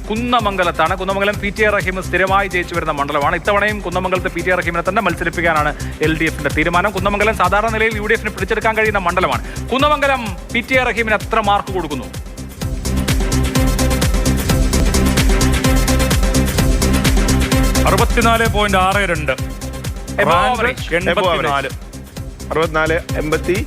കുന്നമംഗലത്താണ്. Kunnamangalam P T A റഹീം സ്ഥിരമായി ജയിച്ചു വരുന്ന മണ്ഡലമാണ്. ഇത്തവണയും കുന്നമംഗലത്ത് പി ടി എ റഹീമിനെ തന്നെ മത്സരിപ്പിക്കാനാണ് LDF-ന്റെ തീരുമാനം. കുന്നമംഗലം സാധാരണ നിലയിൽ UDF-ന് പിടിച്ചെടുക്കാൻ കഴിയുന്ന മണ്ഡലമാണ്. കുന്നമംഗലം പി ടി എ റഹീമിന് എത്ര മാർക്ക് കൊടുക്കുന്നു? 64.62.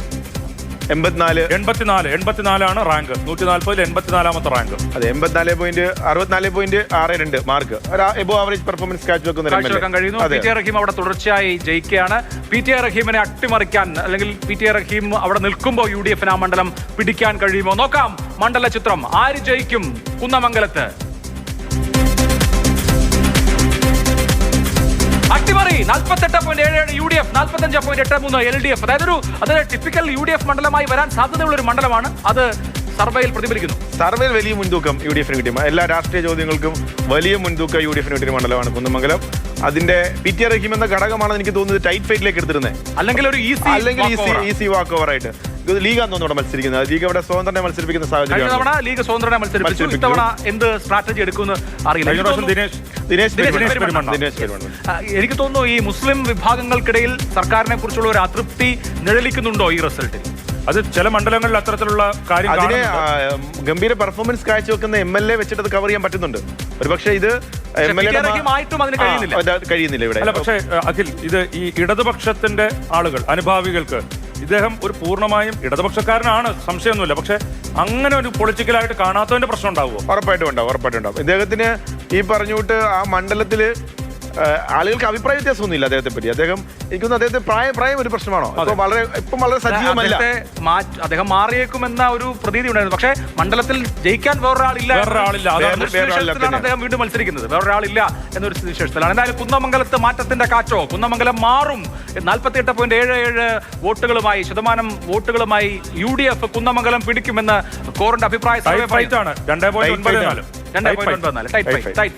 84 റാങ്ക്. 140-ൽ 84ാമത്തെ റാങ്ക്. അതെ, 64.62 മാർക്ക്. എബോ ആവറേജ് പെർഫോമൻസ് കാഴ്ചവെക്കാൻ കഴിയുന്നു. പി ടി എ റഹീം അവിടെ തുടർച്ചയായി ജയിക്കുകയാണ്. പി ടി എ റഹീമിനെ അട്ടിമറിക്കാൻ, അല്ലെങ്കിൽ പി ടി എ റഹീം അവിടെ നിൽക്കുമ്പോൾ UDF-ന് ആ മണ്ഡലം പിടിക്കാൻ കഴിയുമോ? നോക്കാം മണ്ഡല ചിത്രം. ആര് ജയിക്കും കുന്നമംഗലത്ത്? അട്ടിമറി 48.77 UDF, 45.83 LDF. അതായത് ടിപ്പിക്കൽ UDF മണ്ഡലമായി വരാൻ സാധ്യതയുള്ള ഒരു മണ്ഡലമാണ്. അത് സർവേയിൽ പ്രതിഫലിക്കുന്നു. സർവേയിൽ വലിയ മുൻതൂക്കം UDF-ന് കിട്ടിയ, എല്ലാ രാഷ്ട്രീയ ചോദ്യങ്ങൾക്കും വലിയ മുൻതൂക്കം UDF-ന് കിട്ടിയ മണ്ഡലമാണ് കുന്നമംഗലം. അതിന്റെ പി ടി എ റഹീം എന്ന ഘടകമാണ് എനിക്ക് തോന്നുന്നത് ടൈറ്റ് ഫൈറ്റിലേക്ക് എടുത്തിരുന്നത്. അല്ലെങ്കിൽ ഈസി വാക്ക് ഓവർ ആയിട്ട് ലീഗാന്ന് തോന്നുന്നു മത്സരിക്കുന്നത്. ലീഗ് അവിടെ സ്വതന്ത്രനെ മത്സരിപ്പിക്കുന്ന സാഹചര്യം. ലീഗ് സ്വതന്ത്രനെ മത്സരിപ്പിച്ചു. ഇത്തവണ എന്ത് സ്ട്രാറ്റജി എടുക്കുമെന്ന് അറിയില്ല. എനിക്ക് തോന്നുന്നു ഈ മുസ്ലിം വിഭാഗങ്ങൾക്കിടയിൽ സർക്കാരിനെ കുറിച്ചുള്ള ഒരു അതൃപ്തി നിഴലിക്കുന്നുണ്ടോ ഈ റിസൾട്ടിൽ? അത് ചില മണ്ഡലങ്ങളിൽ അത്തരത്തിലുള്ള കാര്യം. അതിനെ ഗംഭീര പെർഫോമൻസ് കാഴ്ചവെക്കുന്ന MLA വെച്ചിട്ട് അത് കവർ ചെയ്യാൻ പറ്റുന്നുണ്ട്. ഒരു പക്ഷേ ഇത് കഴിയുന്നില്ല ഇവിടെ. അല്ല, പക്ഷേ അഖിൽ, ഇത് ഈ ഇടതുപക്ഷത്തിന്റെ ആളുകൾ, അനുഭാവികൾക്ക് ഇദ്ദേഹം ഒരു പൂർണ്ണമായും ഇടതുപക്ഷക്കാരനാണ്, സംശയമൊന്നുമില്ല. പക്ഷെ അങ്ങനെ ഒരു പൊളിറ്റിക്കലായിട്ട് കാണാത്തതിന്റെ പ്രശ്നം ഉണ്ടാവുമോ? ഉറപ്പായിട്ടും ഉണ്ടാവും. ഇദ്ദേഹത്തിന് ഈ പറഞ്ഞുവിട്ട് ആ മണ്ഡലത്തില് ആളുകൾക്ക് അഭിപ്രായ വ്യത്യാസമൊന്നുമില്ല അദ്ദേഹത്തെ പറ്റി. എനിക്കൊന്ന് അദ്ദേഹത്തെ പ്രായം ഒരു പ്രശ്നമാണോ? ഇപ്പം വളരെ സജീവമല്ല. അദ്ദേഹം മാറിയേക്കുമെന്ന ഒരു പ്രതീതി ഉണ്ടായിരുന്നു. പക്ഷേ മണ്ഡലത്തിൽ ജയിക്കാൻ വേറൊരാളില്ല. അദ്ദേഹം വീണ്ടും മത്സരിക്കുന്നത് വേറൊരാളില്ല എന്നൊരു വിശേഷത്തിലാണ്. എന്തായാലും കുന്നമംഗലത്ത് മാറ്റത്തിന്റെ കാറ്റോ? കുന്നമംഗലം മാറും. 48.77 വോട്ടുകളുമായി, ശതമാനം വോട്ടുകളുമായി UDF കുന്നമംഗലം പിടിക്കുമെന്ന് കോറിന്റെ അഭിപ്രായ സർവേ. 2.94